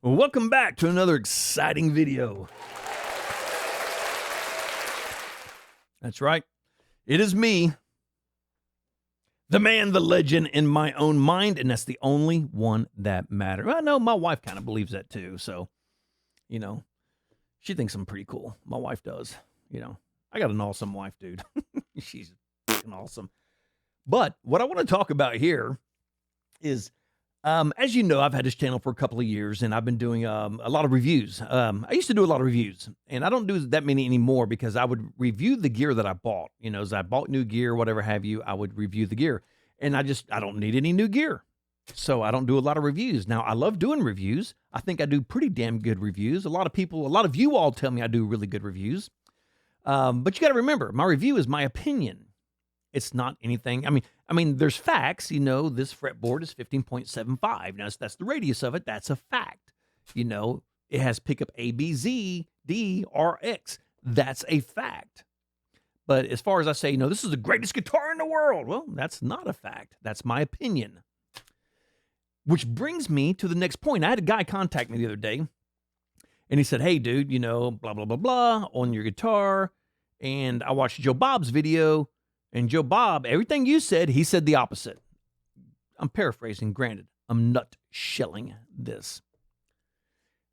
Well, welcome back to another exciting video. That's right. It is me, the man, the legend in my own mind, and that's the only one that matters. Well, no, my wife kind of believes that too. So, she thinks I'm pretty cool. My wife does. I got an awesome wife, dude. She's freaking awesome. But what I want to talk about here is, as you know, I've had this channel for a couple of years, and I've been doing a lot of reviews. I used to do a lot of reviews, and I don't do that many anymore because I would review the gear that I bought. As I bought new gear, whatever have you, I would review the gear. And I don't need any new gear. So I don't do a lot of reviews. Now, I love doing reviews. I think I do pretty damn good reviews. A lot of you all tell me I do really good reviews. But you got to remember, my review is my opinion. It's not anything. I mean, there's facts. This fretboard is 15.75. Now, that's the radius of it. That's a fact. It has pickup A, B, Z, D, R, X. That's a fact. But as far as I say, this is the greatest guitar in the world. Well, that's not a fact. That's my opinion. Which brings me to the next point. I had a guy contact me the other day, and he said, hey, dude, blah, blah, blah, blah, on your guitar. And I watched Joe Bob's video. And Joe Bob, everything you said, he said the opposite. I'm paraphrasing, granted. I'm nutshelling this.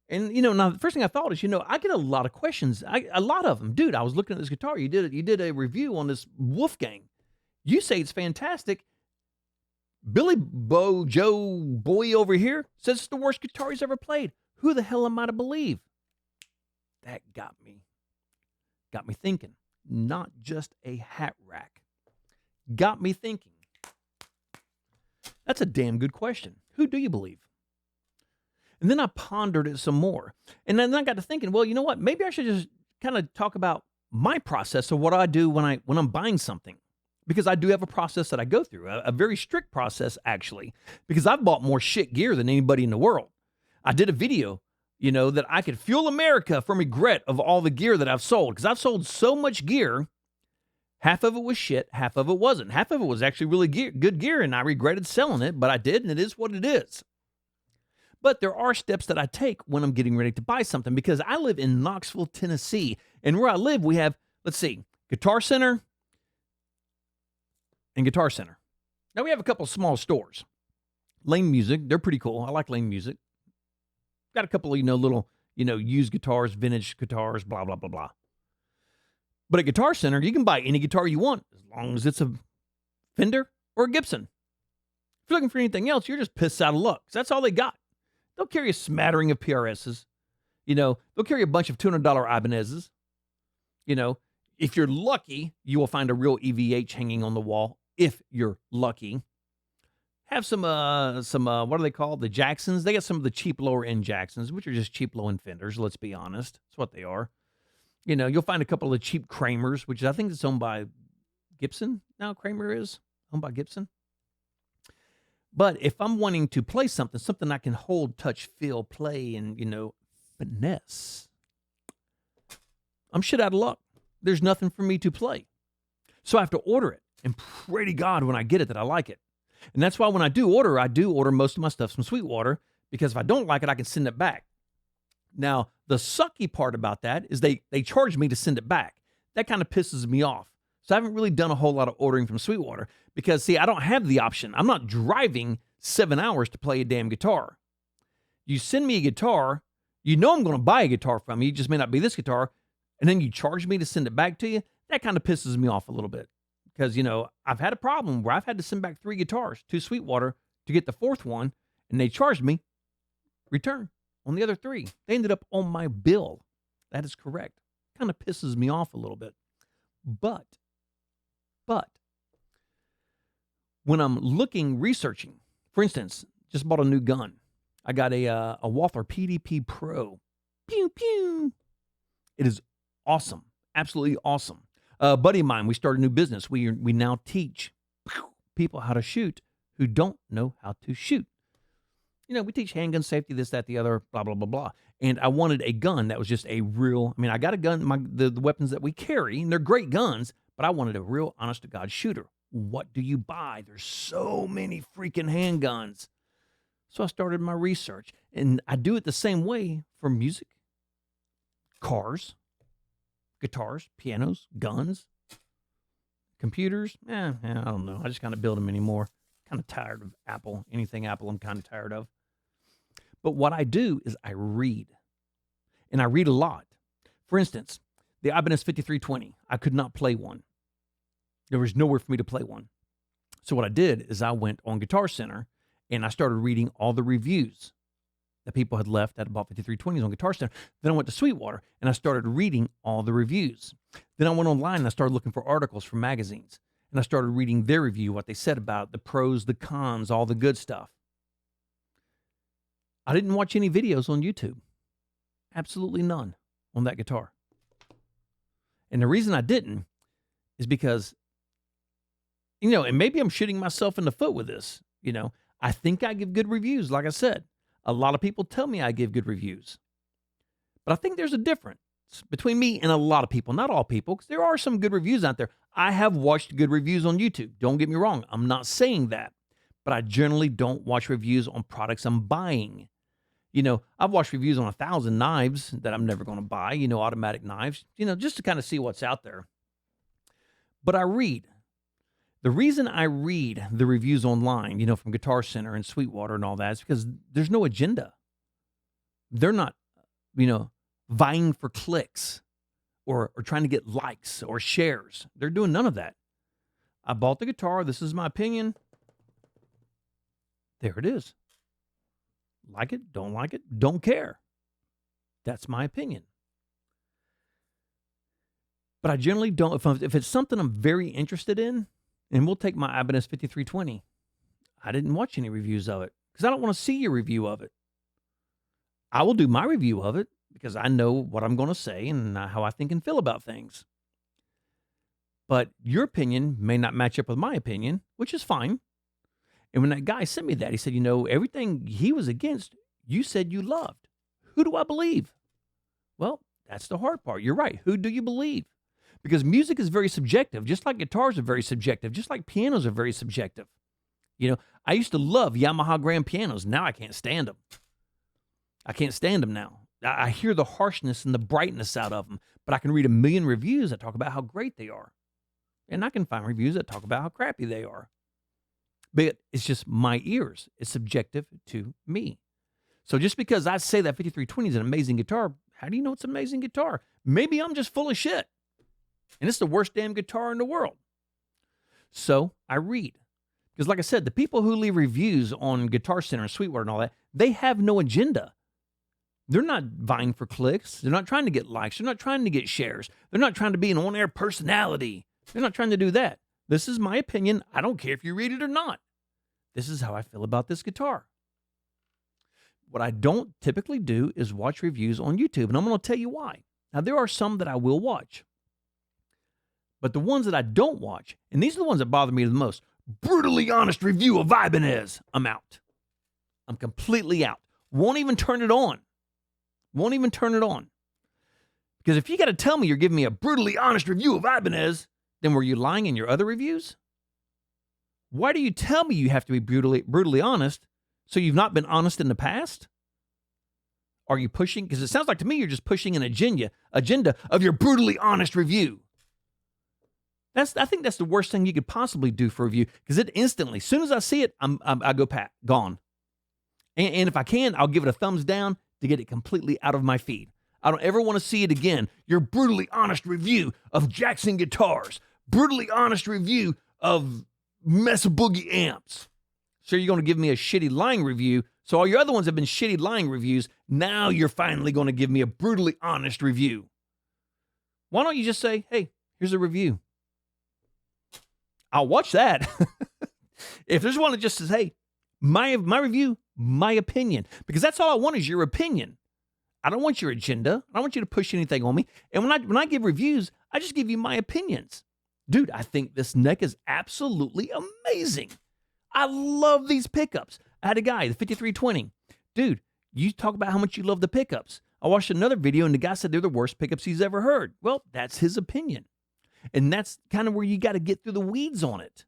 And, now the first thing I thought is, I get a lot of questions. A lot of them. Dude, I was looking at this guitar. You did a review on this Wolfgang. You say it's fantastic. Billy Joe Boy over here says it's the worst guitar he's ever played. Who the hell am I to believe? That got me thinking. Not just a hat rack. Got me thinking. That's a damn good question. Who do you believe? And then I pondered it some more. And then I got to thinking, well, you know what? Maybe I should just kind of talk about my process of what I do when I'm buying something. Because I do have a process that I go through, a very strict process, actually. Because I've bought more shit gear than anybody in the world. I did a video, that I could fuel America from regret of all the gear that I've sold. Because I've sold so much gear. Half of it was shit, half of it wasn't. Half of it was actually really good gear, and I regretted selling it, but I did, and it is what it is. But there are steps that I take when I'm getting ready to buy something, because I live in Knoxville, Tennessee, and where I live, we have, Guitar Center and Guitar Center. Now, we have a couple of small stores. Lane Music, they're pretty cool. I like Lane Music. Got a couple of, little, used guitars, vintage guitars, blah, blah, blah, blah. But at Guitar Center, you can buy any guitar you want, as long as it's a Fender or a Gibson. If you're looking for anything else, you're just pissed out of luck, because that's all they got. They'll carry a smattering of PRSs. They'll carry a bunch of $200 Ibanez's. If you're lucky, you will find a real EVH hanging on the wall, if you're lucky. Have some what are they called? The Jacksons. They got some of the cheap lower-end Jacksons, which are just cheap low-end Fenders, let's be honest. That's what they are. You'll find a couple of the cheap Kramers, which I think is owned by Gibson. Now Kramer is owned by Gibson. But if I'm wanting to play something I can hold, touch, feel, play, and, finesse, I'm shit out of luck. There's nothing for me to play. So I have to order it and pray to God when I get it that I like it. And that's why when I do order most of my stuff from Sweetwater, because if I don't like it, I can send it back. Now, the sucky part about that is they charge me to send it back. That kind of pisses me off. So I haven't really done a whole lot of ordering from Sweetwater because, see, I don't have the option. I'm not driving 7 hours to play a damn guitar. You send me a guitar, I'm going to buy a guitar from you. It just may not be this guitar. And then you charge me to send it back to you. That kind of pisses me off a little bit because, I've had a problem where I've had to send back 3 guitars to Sweetwater to get the 4th one, and they charged me return on the other 3. They ended up on my bill. That is correct. Kind of pisses me off a little bit. But when I'm researching, for instance, just bought a new gun. I got a Walther PDP Pro. Pew, pew. It is awesome. Absolutely awesome. A buddy of mine, we started a new business. We now teach people how to shoot who don't know how to shoot. We teach handgun safety, this, that, the other, blah, blah, blah, blah. And I wanted a gun that was just a real, I got a gun, the weapons that we carry, and they're great guns, but I wanted a real honest-to-God shooter. What do you buy? There's so many freaking handguns. So I started my research. And I do it the same way for music, cars, guitars, pianos, guns, computers. I don't know. I just kind of build them anymore. Kind of tired of Apple. Anything Apple, I'm kind of tired of. But what I do is I read. And I read a lot. For instance, the Ibanez 5320, I could not play one. There was nowhere for me to play one. So what I did is I went on Guitar Center and I started reading all the reviews that people had left that bought 5320s on Guitar Center. Then I went to Sweetwater and I started reading all the reviews. Then I went online and I started looking for articles from magazines. And I started reading their review, what they said about it, the pros, the cons, all the good stuff. I didn't watch any videos on YouTube. Absolutely none on that guitar. And the reason I didn't is because, and maybe I'm shooting myself in the foot with this, I think I give good reviews. Like I said, a lot of people tell me I give good reviews. But I think there's a difference between me and a lot of people. Not all people, because there are some good reviews out there. I have watched good reviews on YouTube. Don't get me wrong. I'm not saying that. But I generally don't watch reviews on products I'm buying. I've watched reviews on 1,000 knives that I'm never going to buy, automatic knives, just to kind of see what's out there. But I read. The reason I read the reviews online, from Guitar Center and Sweetwater and all that is because there's no agenda. They're not, vying for clicks or trying to get likes or shares. They're doing none of that. I bought the guitar. This is my opinion. There it is. Like it, don't care. That's my opinion. But I generally don't, if it's something I'm very interested in, and we'll take my Ibanez 5320. I didn't watch any reviews of it because I don't want to see your review of it. I will do my review of it because I know what I'm going to say and how I think and feel about things. But your opinion may not match up with my opinion, which is fine. And when that guy sent me that, he said, everything he was against, you said you loved. Who do I believe? Well, that's the hard part. You're right. Who do you believe? Because music is very subjective, just like guitars are very subjective, just like pianos are very subjective. I used to love Yamaha grand pianos. Now I can't stand them. I can't stand them now. I hear the harshness and the brightness out of them, but I can read a million reviews that talk about how great they are. And I can find reviews that talk about how crappy they are. But it's just my ears. It's subjective to me. So just because I say that 5320 is an amazing guitar, how do you know it's an amazing guitar? Maybe I'm just full of shit. And it's the worst damn guitar in the world. So I read. Because like I said, the people who leave reviews on Guitar Center and Sweetwater and all that, they have no agenda. They're not vying for clicks. They're not trying to get likes. They're not trying to get shares. They're not trying to be an on-air personality. They're not trying to do that. This is my opinion. I don't care if you read it or not. This is how I feel about this guitar. What I don't typically do is watch reviews on YouTube, and I'm going to tell you why. Now, there are some that I will watch. But the ones that I don't watch, and these are the ones that bother me the most, brutally honest review of Ibanez, I'm out. I'm completely out. Won't even turn it on. Because if you got to tell me you're giving me a brutally honest review of Ibanez, then were you lying in your other reviews? Why do you tell me you have to be brutally honest so you've not been honest in the past? Are you pushing? Because it sounds like to me you're just pushing an agenda of your brutally honest review. I think that's the worst thing you could possibly do for a review, because it instantly, as soon as I see it, I go gone. And if I can, I'll give it a thumbs down to get it completely out of my feed. I don't ever want to see it again. Your brutally honest review of Jackson guitars, brutally honest review of Mesa Boogie amps. So you're going to give me a shitty lying review. So all your other ones have been shitty lying reviews. Now you're finally going to give me a brutally honest review. Why don't you just say, hey, here's a review? I'll watch that. If there's one that just says, hey, my review, my opinion, because that's all I want is your opinion. I don't want your agenda. I don't want you to push anything on me. And when I give reviews, I just give you my opinions. Dude, I think this neck is absolutely amazing. I love these pickups. I had a guy, the 5320. Dude, you talk about how much you love the pickups. I watched another video and the guy said they're the worst pickups he's ever heard. Well, that's his opinion. And that's kind of where you got to get through the weeds on it.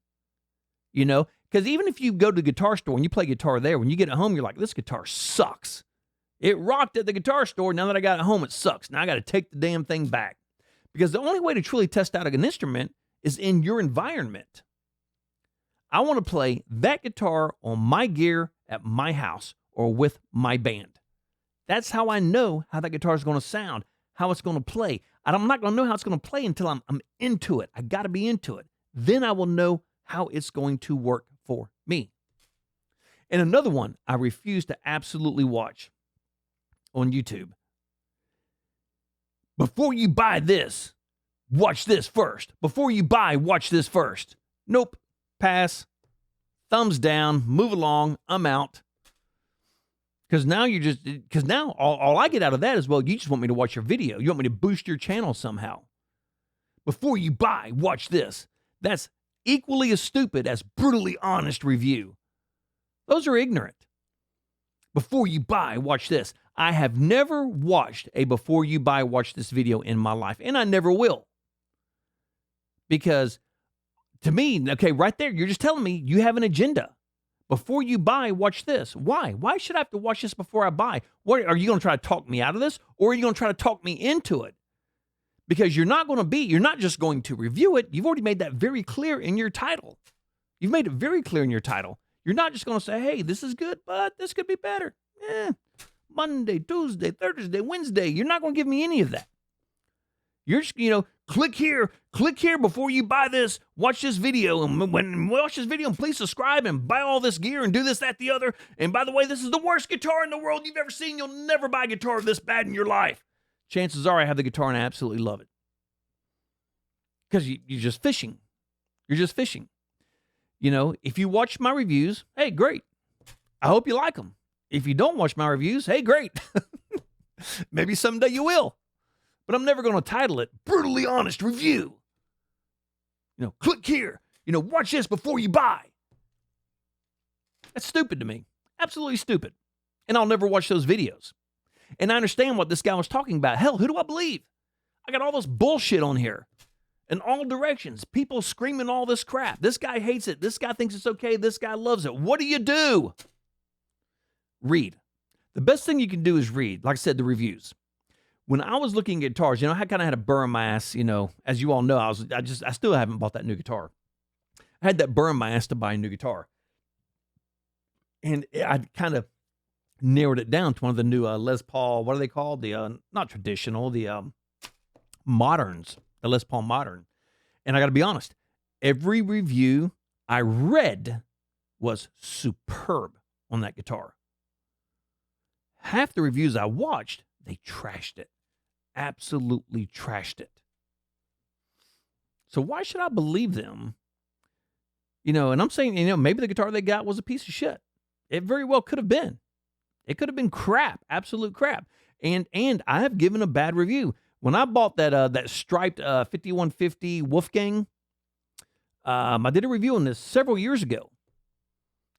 Because even if you go to the guitar store and you play guitar there, when you get at home, you're like, this guitar sucks. It rocked at the guitar store. Now that I got it home, it sucks. Now I got to take the damn thing back. Because the only way to truly test out an instrument is in your environment. I want to play that guitar on my gear at my house or with my band. That's how I know how that guitar is going to sound, how it's going to play. I'm not going to know how it's going to play until I'm into it. I got to be into it. Then I will know how it's going to work for me. And another one I refuse to absolutely watch on YouTube. Before you buy this, watch this first. Before you buy, watch this first. Nope. Pass. Thumbs down. Move along. I'm out. Because now all I get out of that is, well, you just want me to watch your video. You want me to boost your channel somehow. Before you buy, watch this. That's equally as stupid as brutally honest review. Those are ignorant. Before you buy, watch this. I have never watched a before you buy, watch this video in my life, and I never will. Because to me, okay, right there, you're just telling me you have an agenda. Before you buy, watch this. Why? Why should I have to watch this before I buy? What are you going to try to talk me out of this, or are you going to try to talk me into it? Because you're not just going to review it. You've already made that very clear in your title. You've made it very clear in your title. You're not just going to say, hey, this is good, but this could be better. Monday, Tuesday, Thursday, Wednesday. You're not going to give me any of that. You're just, click here before you buy this. Watch this video, and when watch this video, and please subscribe and buy all this gear and do this, that, the other. And by the way, this is the worst guitar in the world you've ever seen. You'll never buy a guitar this bad in your life. Chances are I have the guitar and I absolutely love it. Because you're just fishing. You're just fishing. If you watch my reviews, hey, great. I hope you like them. If you don't watch my reviews, hey, great. Maybe someday you will. But I'm never going to title it Brutally Honest Review. Click here. Watch this before you buy. That's stupid to me. Absolutely stupid. And I'll never watch those videos. And I understand what this guy was talking about. Hell, who do I believe? I got all this bullshit on here. In all directions. People screaming all this crap. This guy hates it. This guy thinks it's okay. This guy loves it. What do? Read. The best thing you can do is read. Like I said, the reviews. When I was looking at guitars, I kind of had a burr in my ass, as you all know, I still haven't bought that new guitar. I had that burr in my ass to buy a new guitar. And I kind of narrowed it down to one of the new Les Paul, what are they called? The, not traditional, the moderns, the Les Paul Modern. And I got to be honest, every review I read was superb on that guitar. Half the reviews I watched, they trashed it. Absolutely trashed it. So why should I believe them? And I'm saying, maybe the guitar they got was a piece of shit. It very well could have been. It could have been crap, absolute crap. And I have given a bad review. When I bought that striped 5150 Wolfgang, I did a review on this several years ago.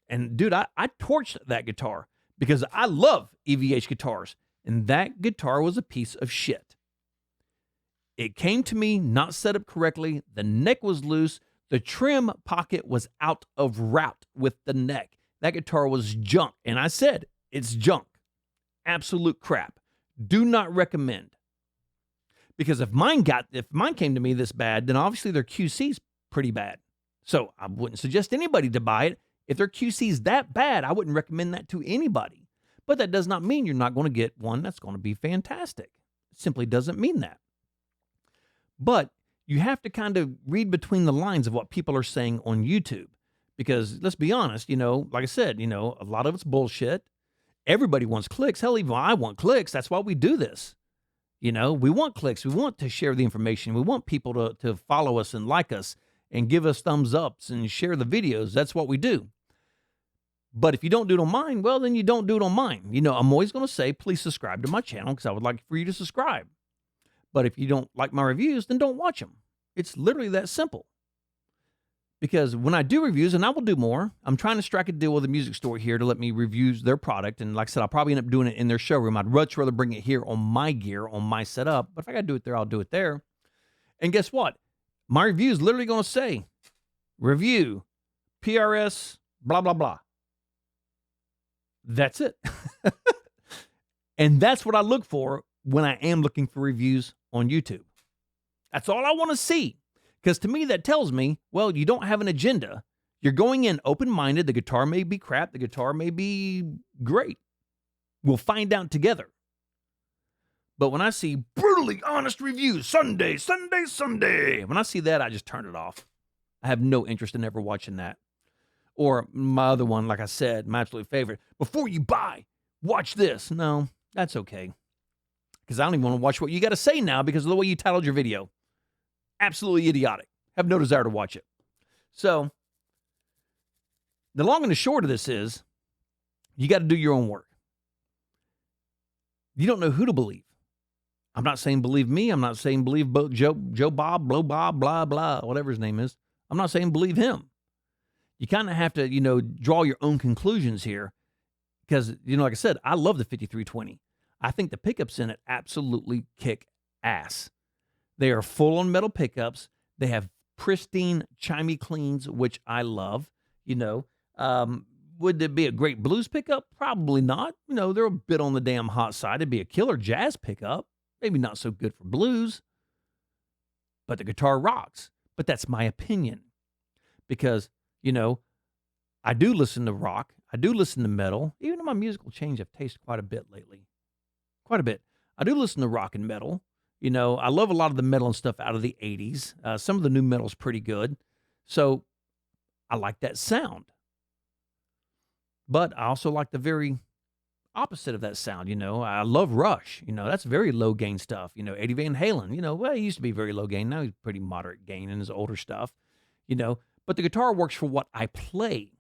And dude, I torched that guitar because I love EVH guitars. And that guitar was a piece of shit. It came to me not set up correctly. The neck was loose. The trim pocket was out of route with the neck. That guitar was junk. And I said, it's junk. Absolute crap. Do not recommend. Because if mine came to me this bad, then obviously their QC's pretty bad. So I wouldn't suggest anybody to buy it. If their QC's that bad, I wouldn't recommend that to anybody. But that does not mean you're not going to get one that's going to be fantastic. It simply doesn't mean that. But you have to kind of read between the lines of what people are saying on YouTube. Because let's be honest, like I said, a lot of it's bullshit. Everybody wants clicks. Hell, even I want clicks. That's why we do this. We want clicks. We want to share the information. We want people to follow us and like us and give us thumbs ups and share the videos. That's what we do. But if you don't do it on mine, well, then you don't do it on mine. I'm always going to say, please subscribe to my channel because I would like for you to subscribe. But if you don't like my reviews, then don't watch them. It's literally that simple. Because when I do reviews, and I will do more, I'm trying to strike a deal with a music store here to let me review their product. And like I said, I'll probably end up doing it in their showroom. I'd much rather bring it here on my gear, on my setup. But if I got to do it there, I'll do it there. And guess what? My review is literally going to say, review, PRS, blah, blah, blah. That's it. And that's what I look for when I am looking for reviews on YouTube. That's all I want to see. Because to me, that tells me, well, you don't have an agenda. You're going in open-minded. The guitar may be crap. The guitar may be great. We'll find out together. But when I see brutally honest reviews, Sunday, when I see that, I just turn it off. I have no interest in ever watching that. Or my other one, like I said, my absolute favorite, before you buy, watch this. No, that's okay. Because I don't even want to watch what you got to say now because of the way you titled your video. Absolutely idiotic. Have no desire to watch it. So, the long and the short of this is, you got to do your own work. You don't know who to believe. I'm not saying believe me. I'm not saying believe Joe Bob, Blow Bob, blah, blah, whatever his name is. I'm not saying believe him. You kind of have to, draw your own conclusions here. Because, like I said, I love the 5320. I think the pickups in it absolutely kick ass. They are full-on metal pickups. They have pristine, chimey cleans, which I love. Would it be a great blues pickup? Probably not. They're a bit on the damn hot side. It'd be a killer jazz pickup. Maybe not so good for blues. But the guitar rocks. But that's my opinion. Because, I do listen to rock. I do listen to metal. Even in my musical change, I've tasted quite a bit lately. Quite a bit. I do listen to rock and metal. I love a lot of the metal and stuff out of the 80s. Some of the new metal's pretty good. So I like that sound. But I also like the very opposite of that sound. I love Rush. That's very low gain stuff. Eddie Van Halen, well, he used to be very low gain. Now he's pretty moderate gain in his older stuff, but the guitar works for what I play.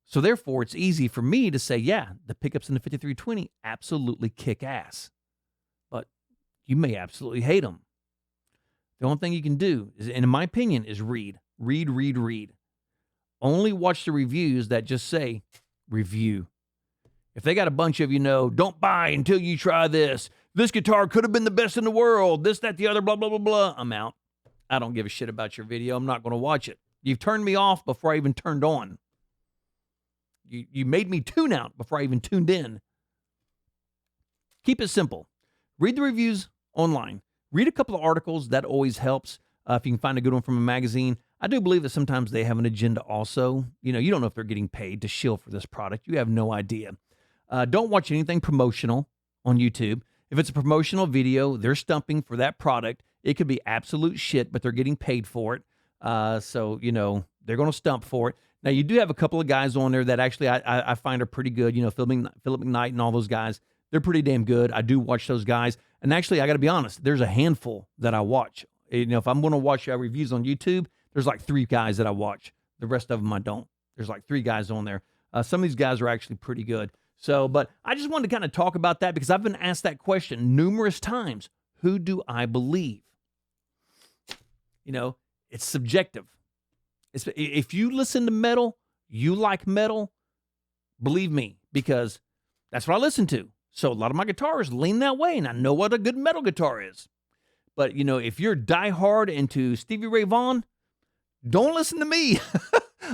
So therefore, it's easy for me to say, yeah, the pickups in the 5320 absolutely kick ass. But you may absolutely hate them. The only thing you can do is, and in my opinion, is read. Only watch the reviews that just say review. If they got a bunch of, don't buy until you try this. This guitar could have been the best in the world. This, that, the other, blah, blah, blah, blah. I'm out. I don't give a shit about your video. I'm not going to watch it. You've turned me off before I even turned on. You made me tune out before I even tuned in. Keep it simple. Read the reviews online. Read a couple of articles. That always helps. If you can find a good one from a magazine. I do believe that sometimes they have an agenda also. You don't know if they're getting paid to shill for this product. You have no idea. Don't watch anything promotional on YouTube. If it's a promotional video, they're stumping for that product. It could be absolute shit, but they're getting paid for it. So, they're going to stump for it. Now, you do have a couple of guys on there that actually I find are pretty good. Philip McKnight and all those guys. They're pretty damn good. I do watch those guys. And actually, I got to be honest, there's a handful that I watch. If I'm going to watch reviews on YouTube, there's like 3 guys that I watch. The rest of them I don't. There's like 3 guys on there. Some of these guys are actually pretty good. So, but I just wanted to kind of talk about that because I've been asked that question numerous times. Who do I believe? It's subjective. If you listen to metal, you like metal, believe me, because that's what I listen to. So a lot of my guitarists lean that way, and I know what a good metal guitar is. But, if you're diehard into Stevie Ray Vaughan, don't listen to me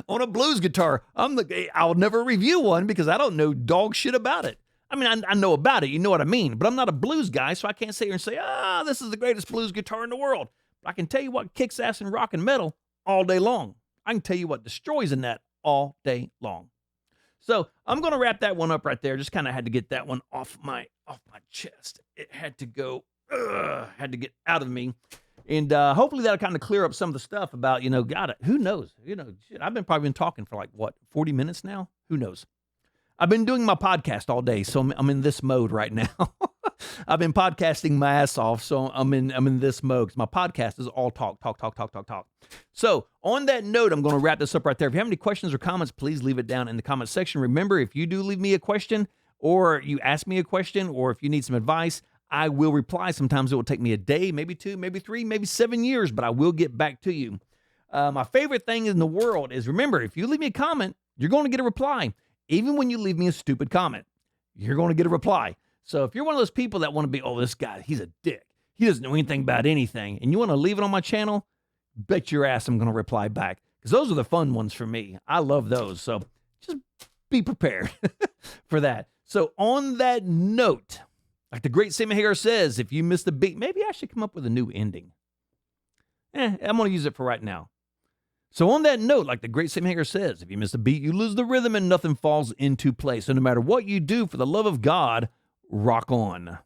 on a blues guitar. I'll never review one because I don't know dog shit about it. I mean, I know about it, you know what I mean, but I'm not a blues guy, so I can't sit here and say, this is the greatest blues guitar in the world. But I can tell you what kicks ass in rock and metal all day long. I can tell you what destroys in that all day long. So I'm going to wrap that one up right there. Just kind of had to get that one off my chest. It had to go, had to get out of me. And hopefully that'll kind of clear up some of the stuff about, who knows? Shit, I've probably been talking for 40 minutes now? Who knows? I've been doing my podcast all day, so I'm in this mode right now. I've been podcasting my ass off, so I'm in this mode. 'Cause my podcast is all talk. So on that note, I'm going to wrap this up right there. If you have any questions or comments, please leave it down in the comment section. Remember, if you do leave me a question, or you ask me a question, or if you need some advice, I will reply. Sometimes it will take me a day, maybe 2, maybe 3, maybe 7 years, but I will get back to you. My favorite thing in the world is, remember, if you leave me a comment, you're going to get a reply. Even when you leave me a stupid comment, you're going to get a reply. So if you're one of those people that want to be, this guy, he's a dick. He doesn't know anything about anything, and you want to leave it on my channel, bet your ass I'm going to reply back. Because those are the fun ones for me. I love those. So just be prepared for that. So on that note, like the great Sammy Hagar says, if you miss the beat, maybe I should come up with a new ending. I'm going to use it for right now. So on that note, like the great Sammy Hagar says, if you miss the beat, you lose the rhythm and nothing falls into place. So no matter what you do, for the love of God, rock on.